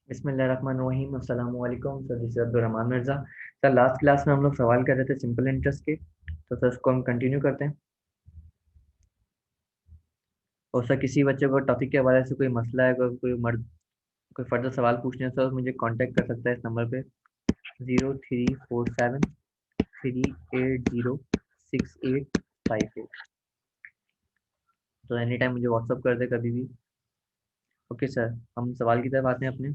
बिस्मिल्लाहिर्रहमानिर्रहीम अस्सलाम वालेकुम sir. This is Abdurrahman Mirza. Sir last class में हम लोग सवाल कर रहे थे सिंपल इंटरेस्ट के, तो सर इसको हम कंटिन्यू करते हैं। और सर किसी बच्चे को टॉपिक के हवाले से कोई मसला है, कोई मर्द कोई फर्दर सवाल पूछने हैं, सर मुझे कांटेक्ट कर सकता है इस नंबर पे 0347 3806 858। तो एनी टाइम मुझे व्हाट्सअप कर दे कभी भी। ओके सर, हम सवाल की तरफ आते हैं अपने।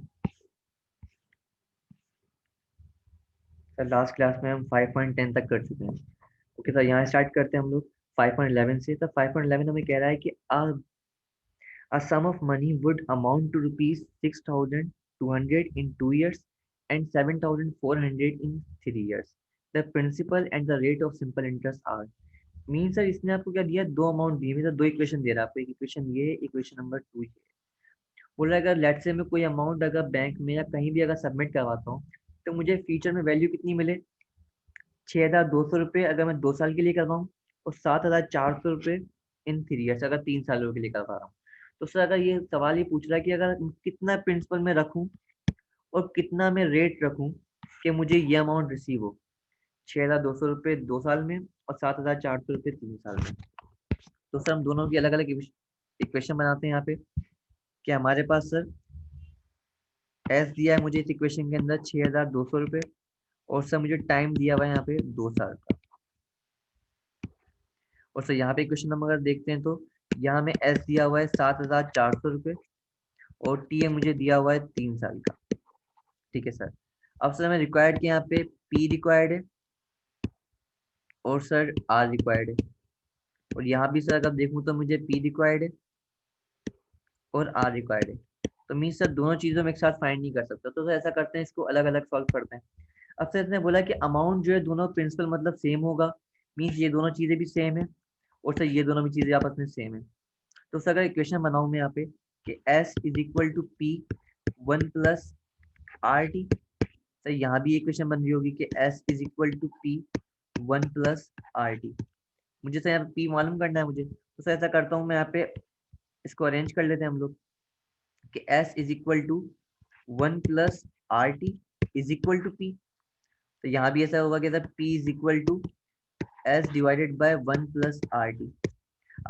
सर लास्ट क्लास में हम 5.10 तक कर चुके हैं। ओके सर, यहाँ स्टार्ट करते हैं हम लोग 5.11 से। तो 5.11 हमें कह रहा है कि a sum of money would amount to rupees 6,200 in 2 years and 7,400 in 3 years. The principal and the rate of simple interest are. Mean sir इसने आपको क्या दिया, दो अमाउंट दिए, मतलब दो इक्वेशन दे रहा है आपको। एक इक्वेशन ये, इक्वेशन नंबर 2 ये। बोल रहा है अगर लेट से मैं कोई अमाउंट अगर बैंक में या कहीं भी अगर सबमिट करवाता हूँ, तो मुझे फ्यूचर में वैल्यू कितनी मिले, 6,200 रुपये अगर मैं 2 साल के लिए करवाऊँ, और 7,400 रुपये इन 3 ईयर्स अगर 3 सालों के लिए करवा रहा हूँ। तो सर अगर ये सवाल ये पूछ रहा है कि अगर कितना प्रिंसिपल में रखूं और कितना मैं रेट रखूं कि मुझे ये अमाउंट रिसीव हो, 6,200 रुपये 2 साल में और 7,400 रुपये 3 साल में। तो सर हम दोनों की अलग अलग इक्वेशन बनाते हैं यहाँ पे कि हमारे पास सर एस दिया है मुझे इस इक्वेशन के अंदर 6,200 रुपये, और सर मुझे टाइम दिया हुआ है यहाँ पे 2 साल का। और सर यहाँ पे क्वेश्चन नंबर अगर देखते हैं तो यहाँ में एस दिया हुआ है 7,400 रुपये, और टी ए मुझे दिया हुआ है 3 साल का। ठीक है सर। अब सर हमें रिक्वायर्ड के यहाँ पे पी रिक्वायर्ड है और सर आर रिक्वायर्ड है, और यहाँ भी सर अगर देखूँ तो मुझे पी रिक्वायर्ड है और आर रिक्वायर्ड है। तो मीन सर दोनों चीज़ों में एक साथ फाइंड नहीं कर सकता, तो सर ऐसा करते हैं, इसको अलग अलग सॉल्व करते हैं। अब सर इसने बोला कि अमाउंट जो है दोनों प्रिंसिपल मतलब सेम होगा, मीन्स ये दोनों चीज़ें भी सेम है और सर ये दोनों भी चीज़ें आपस में सेम है। तो सर अगर इक्वेशन बनाऊं मैं यहाँ पे कि S is equal to P 1 + RT, तो यहाँ भी इक्वेशन बन रही होगी कि S is equal to P 1 + RT। मुझे सर यहाँ पे P मालूम करना है मुझे, तो सर ऐसा करता हूँ मैं यहाँ पे इसको अरेंज कर लेते हैं हम लोग कि S is equal to 1 + RT is equal to P। तो यहाँ भी ऐसा होगा कि sir P is equal to S divided by 1 + RT।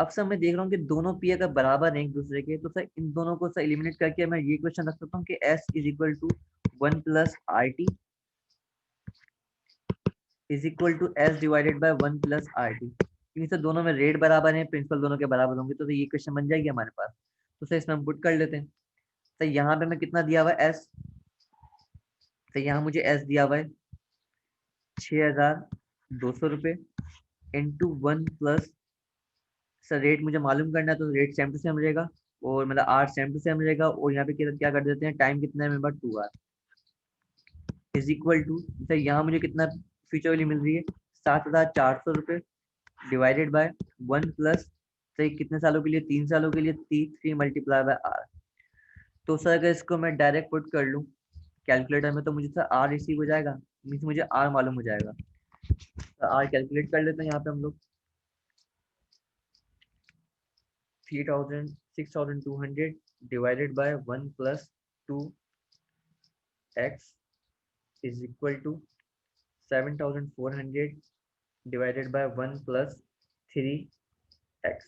अब सर मैं देख रहा हूँ कि दोनों पी अगर बराबर हैं एक दूसरे के, तो सर इन दोनों को सर एलिमिनेट करके मैं ये क्वेश्चन रख सकता हूँ कि S is equal to 1 + RT is equal to S divided by 1 + RT, क्योंकि सर दोनों में रेट बराबर है, प्रिंसिपल दोनों के बराबर होंगे, तो ये क्वेश्चन बन जाएगी हमारे पास। तो सर इसमें हम पुट कर लेते हैं। सर यहाँ पे मैं कितना दिया हुआ है S, तो यहाँ मुझे S दिया हुआ है 6,200 रुपये इंटू 1 + सर रेट मुझे मालूम करना है, तो रेट सेम टू सेम रहेगा, और मतलब आर सेम टू सेम रहेगा, और यहाँ पे क्या कर देते हैं, टाइम कितना है मेरे पास 2 R is equal to, sir यहाँ मुझे कितना फ्यूचर वैल्यू मिल रही है 7,400 रुपये डिवाइडेड बाय 1 + सही कितने सालों के लिए, 3 सालों के लिए, 3 मल्टीप्लाई बाय आर। तो सर अगर इसको मैं डायरेक्ट पुट कर लूँ कैलकुलेटर में, तो मुझे सर आर रिसीव हो जाएगा, मीन्स मुझे आर मालूम हो जाएगा। तो आर कैलकुलेट कर लेते हैं यहाँ पे हम लोग 6,200 divided by 1 + 2x is equal to 7,400 divided by 1 + 3x।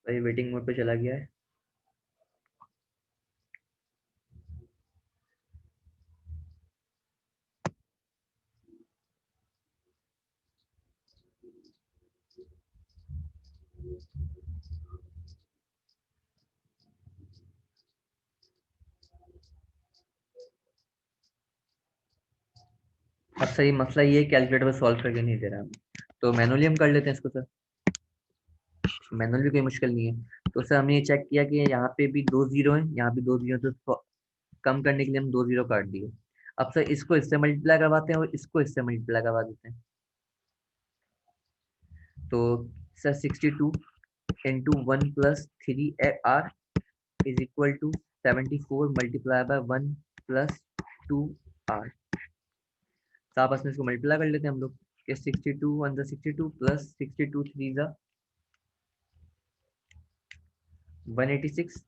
तो ये वेटिंग मोड पे चला गया है। अब सही मसला ये कैलकुलेटर पे सॉल्व करके नहीं दे रहा हमें, तो मैनुअली हम कर लेते हैं इसको सर। मैनुअल भी कोई मुश्किल नहीं है। तो सर हमने ये चेक किया कि यहाँ पे भी 2 जीरो है, यहाँ भी 2 जीरो, तो कम करने के लिए हम 2 जीरो काट दिए। अब सर इसको इससे मल्टीप्लाई करवाते हैं और इसको इससे मल्टीप्लाई करवा देते हैं। तो sir 62 into 1 + 3 R is equal to 74 multiply by 1 + 2 R. तो आपस में इसको मल्टीप्लाई कर लेते हैं हम लोग कि 62 1 the 62 plus 62 3 the 186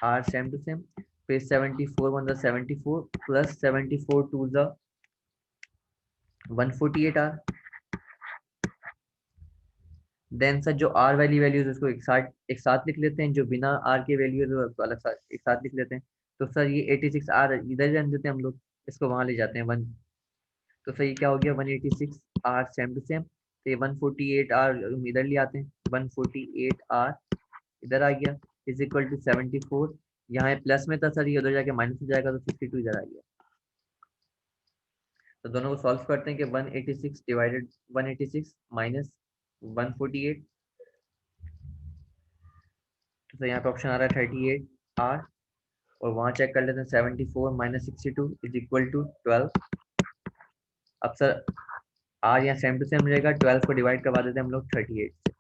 are same to same, फिर 74 1 the 74 plus 74 2 the 148 are, then sir जो आर वाली वैल्यूज उसको एक साथ लिख लेते हैं, जो बिना आर के वैल्यूज उसको अलग साथ एक साथ लिख लेते हैं। तो सर ये 86 आर इधर रहने देते हैं हम लोग, इसको वहां ले जाते हैं वन। तो सर ये क्या हो गया 186 आर सेम टू सेम, तो ये 148 आर इधर ले आते हैं, 148 आर इधर आ गया इज इक्वल टू 74, यहाँ प्लस में था सर, ये उधर जाके माइनस हो जाएगा तो 62 इधर आ गया। तो दोनों को सॉल्व करते हैं कि 186 डिवाइडेड 186 माइनस 148, तो यहाँ पे ऑप्शन आ रहा है 38 आर, और वहां चेक कर लेते हैं 74 माइनस 62 इज इक्वल टू 12। अब सर आर यहाँ सेम टू सेम रहेगा, 12 को डिवाइड करवा देते हैं हम लोग 38 से,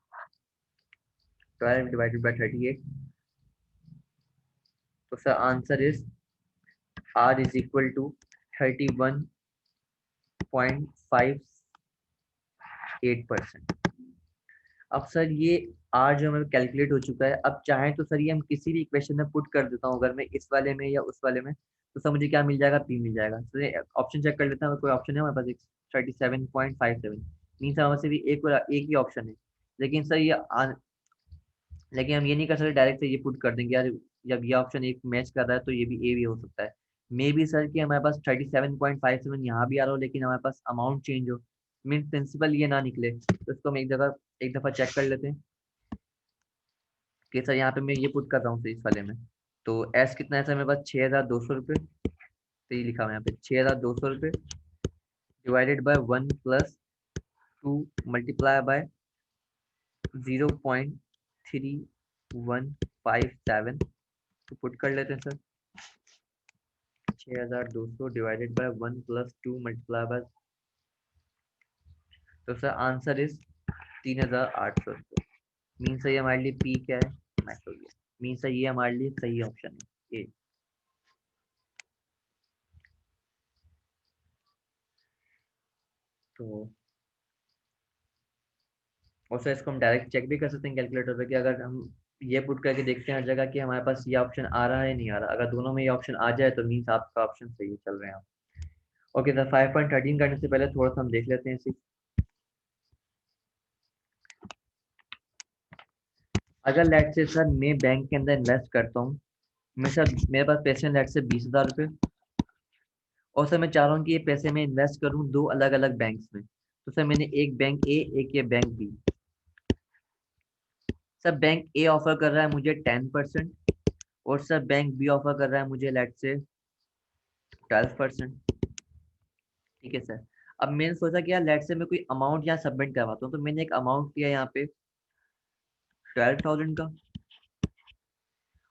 12 डिवाइडेड बाय 38, तो sir answer is R is equal to 31.58%। अब सर ये आर जो हमें कैलकुलेट हो चुका है, अब चाहे तो सर ये हम किसी भी इक्वेशन में पुट कर देता हूँ, अगर मैं इस वाले में या उस वाले में, तो सर मुझे क्या मिल जाएगा, पी मिल जाएगा। तो ऑप्शन चेक कर लेते हैं, कोई ऑप्शन है हमारे पास 37.57, मीन्स हमारे पास भी एक ही ऑप्शन है। लेकिन सर लेकिन हम ये नहीं कर सकते डायरेक्ट से ये पुट कर देंगे यार, जब ये ऑप्शन एक मैच कर रहा है तो ये भी हो सकता है। मे बी सर कि हमारे पास 37.57 यहाँ भी आ रहा हो, लेकिन हमारे पास अमाउंट चेंज हो, मीन प्रिंसिपल ये ना निकले, तो इसको हम एक दफा चेक कर लेते हैं कि सर यहाँ पे मैं ये पुट कर रहा हूँ इस वाले में, तो एस कितना है सर मेरे पास 6200 रुपये, तो ये लिखा हुआ है यहाँ पे 6200 रुपये divided by 1 plus 2 multiply by 0.3157, तो पुट कर लेते हैं sir 6200 divided by 1 plus 2 multiply by, तो सर आंसर इज 3800 रुपये। मीन सर ये हमारे लिए पी क्या है, मैच हो गया, मीन सर ये हमारे लिए सही ऑप्शन है ए। तो और सर इसको हम डायरेक्ट चेक भी कर सकते हैं कैलकुलेटर पे कि अगर हम ये पुट करके देखते हैं हर जगह कि हमारे पास ये ऑप्शन आ रहा है नहीं आ रहा, अगर दोनों में ये ऑप्शन आ जाए तो मीन्स आपका ऑप्शन सही चल रहे हैं आप। ओके सर 5.13 करने से पहले थोड़ा सा हम देख लेते हैं इसी, अगर लेट से सर मैं बैंक के अंदर इन्वेस्ट करता हूँ, मैं सर मेरे पास पैसे लेट से 20,000 रुपये, और सर मैं चाह रहा हूँ कि ये पैसे मैं इन्वेस्ट करूँ दो अलग अलग बैंक्स में, तो सर मैंने एक बैंक ए एक ये बैंक बी, सर बैंक ए ऑफर कर रहा है मुझे 10%, और सर बैंक बी ऑफर कर रहा है मुझे लेट से 12%। ठीक है सर, अब मैंने सोचा कि यार लेट से मैं कोई अमाउंट यहाँ सबमिट करवाता हूँ, तो मैंने एक अमाउंट किया यहाँ पे 12,000 का,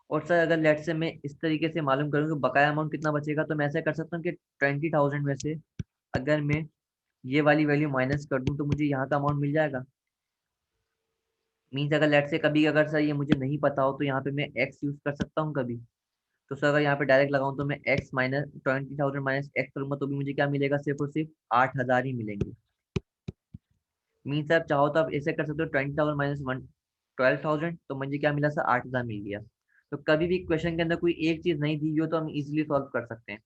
और सर अगर लेट से मैं इस तरीके से मालूम करूँ कि बकाया अमाउंट कितना बचेगा, तो मैं ऐसा कर सकता हूँ कि 20,000 में से अगर मैं ये वाली वैल्यू माइनस कर दूं तो मुझे यहाँ का अमाउंट मिल जाएगा। मीन्स अगर लेट से कभी अगर सर ये मुझे नहीं पता हो तो यहाँ पे मैं एक्स यूज कर सकता हूँ कभी, तो सर अगर यहाँ पे डायरेक्ट लगाऊं तो मैं एक्स माइनस 20,000 माइनस एक्स करूंगा तो भी मुझे क्या मिलेगा, सिर्फ और सिर्फ 8,000 ही मिलेंगे। मीन्स आप चाहो तो आप ऐसे कर सकते हो 20,000 माइनस 12,000, तो मुझे क्या मिला सर 8,000 मिल गया। तो कभी भी क्वेश्चन के अंदर कोई एक चीज नहीं दी हो तो हम इजिली सॉल्व कर सकते हैं।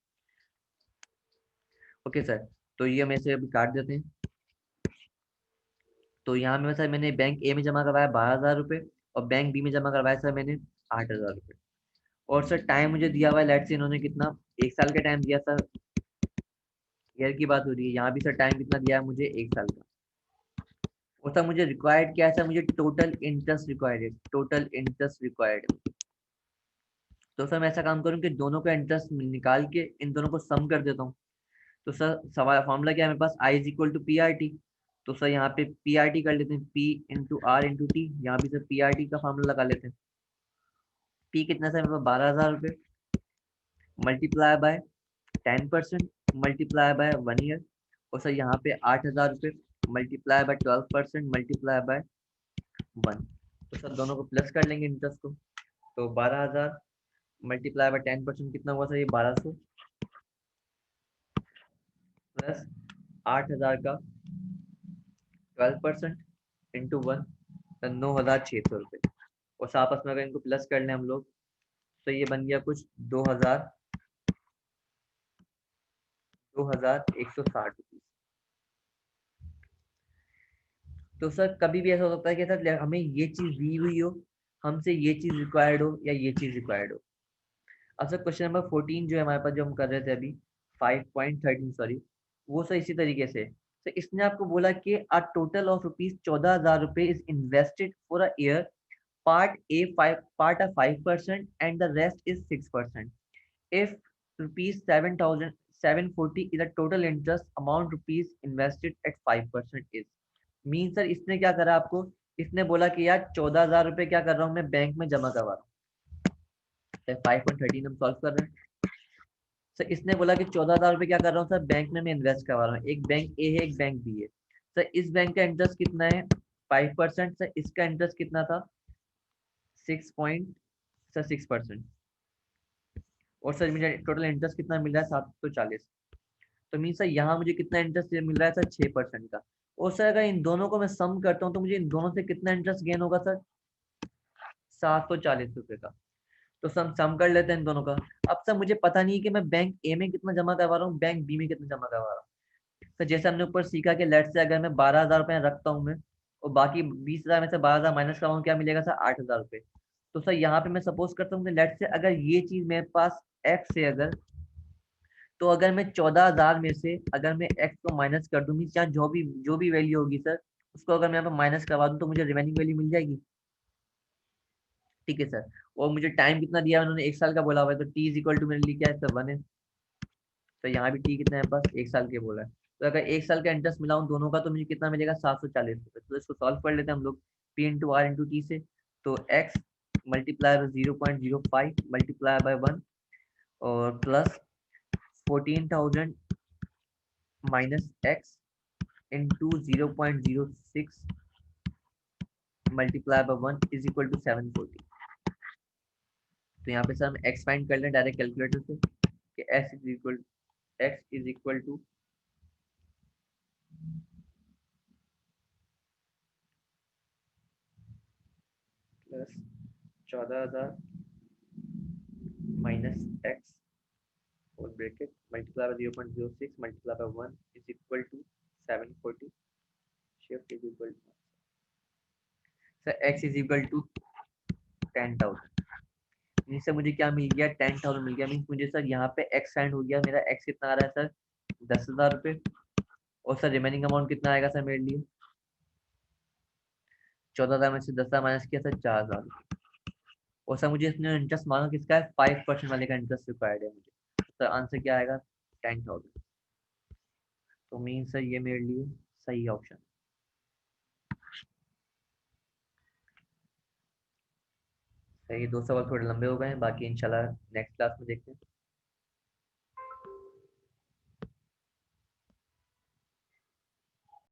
ओके सर, तो ये हम ऐसे अभी काट देते हैं। तो यहाँ में सर मैंने बैंक ए में जमा करवाया 12,000 रुपये, और बैंक बी में जमा करवाया सर मैंने 8,000 रुपये, और सर टाइम मुझे दिया हुआ है लेट से इन्होंने कितना, 1 साल का टाइम दिया सर, ईयर की बात हो रही है, यहाँ भी सर टाइम कितना दिया है मुझे 1 साल का, और सर मुझे रिक्वायर्ड क्या है सर, मुझे टोटल इंटरेस्ट रिक्वायर्ड है, टोटल इंटरेस्ट रिक्वायर्ड है। तो सर मैं ऐसा काम करूँ कि दोनों का इंटरेस्ट निकाल के इन दोनों को सम कर देता हूँ। तो सर सवाल फॉर्मूला क्या है मेरे पास, I is equal to P R T, तो सर यहाँ पे पी आर टी कर लेते हैं, P into R into T, यहाँ भी सर पी आर टी का फॉर्मूला लगा लेते हैं। पी कितना सर मेरे पास 12,000 रुपये multiply by 10% multiply by 1 year, और सर यहाँ पे 8,000 रुपये मल्टीप्लाई बाय 12% मल्टीप्लाई बाय 1, तो सर दोनों को प्लस कर लेंगे इंटरेस्ट को, तो 12,000 मल्टीप्लाई बाय 10% कितना हुआ सर, ये 1,200, प्लस 8,000 का 12% इंटू 1, 9,600 रुपये। और आपस में अगर इनको प्लस कर लें हम लोग तो ये बन गया कुछ 2,160 रुपीज। तो सर कभी भी ऐसा हो सकता है कि सर हमें ये चीज दी हुई हो, हमसे ये चीज रिक्वायर्ड हो या ये चीज रिक्वायर्ड हो। अब सर क्वेश्चन नंबर 14 जो है हमारे पास, जो हम कर रहे थे अभी 5.13 सॉरी, वो सर इसी तरीके से। तो इसने आपको बोला कि a total of ₹14,000 is invested for a year, part 5% and the rest is 6%। If ₹7,740 is the total interest amount rupees invested at 5% is, mean sir इसने क्या करा आपको, इसने बोला कि यार 14,000 रुपये क्या कर रहा हूँ मैं बैंक में जमा करवा रहा हूँ। 5.13 हम सॉल्व कर रहे हैं। सर इसने बोला कि 14,000 रुपये क्या कर रहा हूँ सर, बैंक में मैं इन्वेस्ट करवा रहा हूँ। एक बैंक ए है, एक बैंक बी है। सर इस बैंक का इंटरेस्ट कितना है 5%, सर इसका इंटरेस्ट कितना था 6%। और सर मुझे टोटल इंटरेस्ट कितना मिल रहा है 740। तो मीन सर यहाँ मुझे कितना इंटरेस्ट मिल रहा है सर 6% का। और सर अगर इन दोनों को मैं सम करता हूँ तो मुझे इन दोनों से कितना इंटरेस्ट गेन होगा सर 740 रुपये का। तो सम कर लेते हैं इन दोनों का। अब सर मुझे पता नहीं है कि मैं बैंक ए में कितना जमा करवा रहा हूँ, बैंक बी में कितना जमा करवा रहा हूँ। तो जैसे हमने ऊपर सीखा कि लेट से अगर मैं 12,000 रुपये रखता हूँ मैं, और बाकी 20,000 में से 12,000 माइनस करवाऊँ, क्या मिलेगा सर 8,000 रुपये। तो सर यहाँ पे मैं सपोज करता हूँ कि लेट से अगर ये चीज मेरे पास एक्स है अगर, तो अगर मैं 14,000 में से अगर मैं एक्स को माइनस कर दूँ, मीन्स यहाँ जो भी वैल्यू होगी सर, उसको अगर मैं यहाँ पे माइनस करवा दूँ तो मुझे रिमेनिंग वैल्यू मिल जाएगी। ठीक है सर। और मुझे टाइम कितना दिया है, उन्होंने 1 साल का बोला हुआ है, तो टी इज इक्वल टू मेरे लिए क्या है सर 1 है। तो यहाँ भी टी कितना है पास 1 साल के बोला है। तो अगर 1 साल का इंटरेस्ट मिलाऊं दोनों का तो मुझे कितना मिलेगा 740 रुपये। तो इसको सॉल्व कर लेते हैं हम लोग P into R into T से। तो X multiply by 0.05 multiply by 1 और plus 14,000 minus X into 0.06 multiply by 1 is equal to 740। तो यहाँ पे सर हम एक्स फाइंड कर लें डायरेक्ट कैलकुलेटर से कि x is equal to plus 14,000 minus X और bracket multiply by 0.06 multiply by 1 is equal to 740। Shift is equal to sir x is equal to 10,000। Means मुझे क्या मिल गया 10,000 मिल गया। मीन्स मुझे सर यहाँ पे x फाइंड हो गया, मेरा x कितना आ रहा है सर 10,000 रुपये। और सर रिमेनिंग अमाउंट कितना आएगा सर मेरे लिए 14,000 में से 10,000 माइनस किया सर 4,000। और सर मुझे इसने इंटरेस्ट मांगा किसका है 5% वाले का इंटरेस्ट रिक्वायर्ड है मुझे। तो आंसर क्या आएगा 10,000। तो मीन सर ये मेरे लिए सही ऑप्शन। सर ये 2 सवाल थोड़े लंबे हो गए हैं, बाकी इंशाल्लाह नेक्स्ट क्लास में देखते हैं।